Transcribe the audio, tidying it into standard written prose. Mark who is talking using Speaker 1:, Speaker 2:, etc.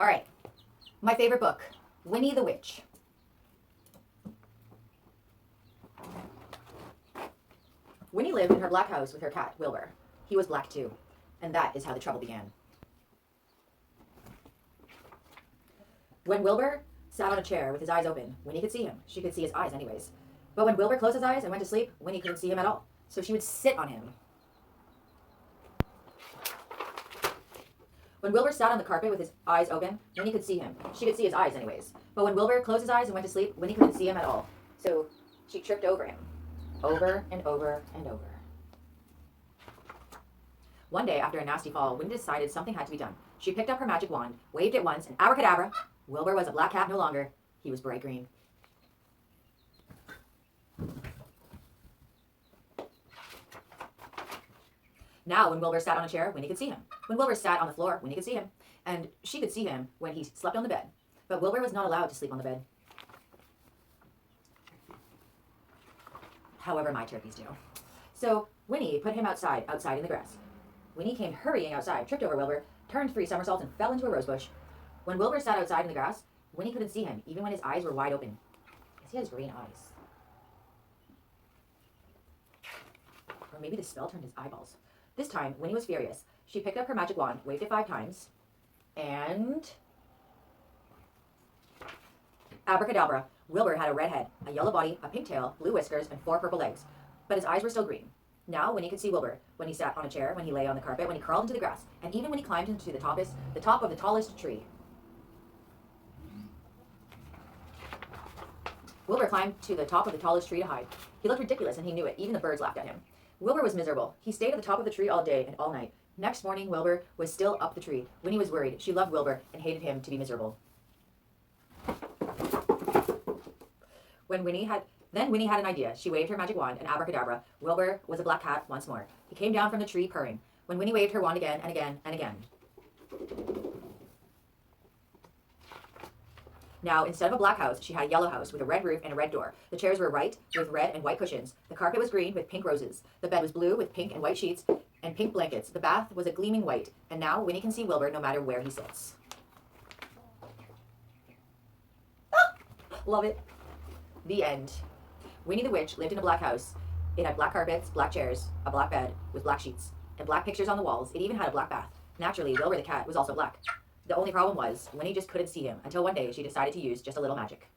Speaker 1: All right, my favorite book, Winnie the Witch. Winnie lived in her black house with her cat, Wilbur. He was black too, and that is how the trouble began. When Wilbur sat on a chair with his eyes open, Winnie could see him. She could see his eyes anyways. But when Wilbur closed his eyes and went to sleep, Winnie couldn't see him at all. So she would sit on him. When Wilbur sat on the carpet with his eyes open, Winnie could see him. She could see his eyes anyways. But when Wilbur closed his eyes and went to sleep, Winnie couldn't see him at all. So she tripped over him. Over and over and over. One day, after a nasty fall, Winnie decided something had to be done. She picked up her magic wand, waved it once, and abracadabra, Wilbur was a black cat no longer. He was bright green. Now, when Wilbur sat on a chair, Winnie could see him. When Wilbur sat on the floor, Winnie could see him. And she could see him when he slept on the bed. But Wilbur was not allowed to sleep on the bed. However, my turkeys do. So Winnie put him outside in the grass. Winnie came hurrying outside, tripped over Wilbur, turned 3 somersaults, and fell into a rosebush. When Wilbur sat outside in the grass, Winnie couldn't see him, even when his eyes were wide open. Yes, he has green eyes. Or maybe the spell turned his eyeballs. This time, Winnie was furious. She picked up her magic wand, waved it 5 times, and abracadabra. Wilbur had a red head, a yellow body, a pink tail, blue whiskers, and 4 purple legs. But his eyes were still green. Now Winnie could see Wilbur when he sat on a chair, when he lay on the carpet, when he crawled into the grass, and even when he climbed into the top of the tallest tree. Wilbur climbed to the top of the tallest tree to hide. He looked ridiculous, and he knew it. Even the birds laughed at him. Wilbur was miserable. He stayed at the top of the tree all day and all night. Next morning, Wilbur was still up the tree. Winnie was worried. She loved Wilbur and hated him to be miserable. Winnie had an idea. She waved her magic wand, and abracadabra, Wilbur was a black cat once more. He came down from the tree purring. When Winnie waved her wand again and again and again. Now, instead of a black house, she had a yellow house with a red roof and a red door. The chairs were white with red and white cushions. The carpet was green with pink roses. The bed was blue with pink and white sheets and pink blankets. The bath was a gleaming white. And now Winnie can see Wilbur no matter where he sits. Ah, love it. The end. Winnie the Witch lived in a black house. It had black carpets, black chairs, a black bed with black sheets, and black pictures on the walls. It even had a black bath. Naturally, Wilbur the cat was also black. The only problem was, Winnie just couldn't see him until one day she decided to use just a little magic.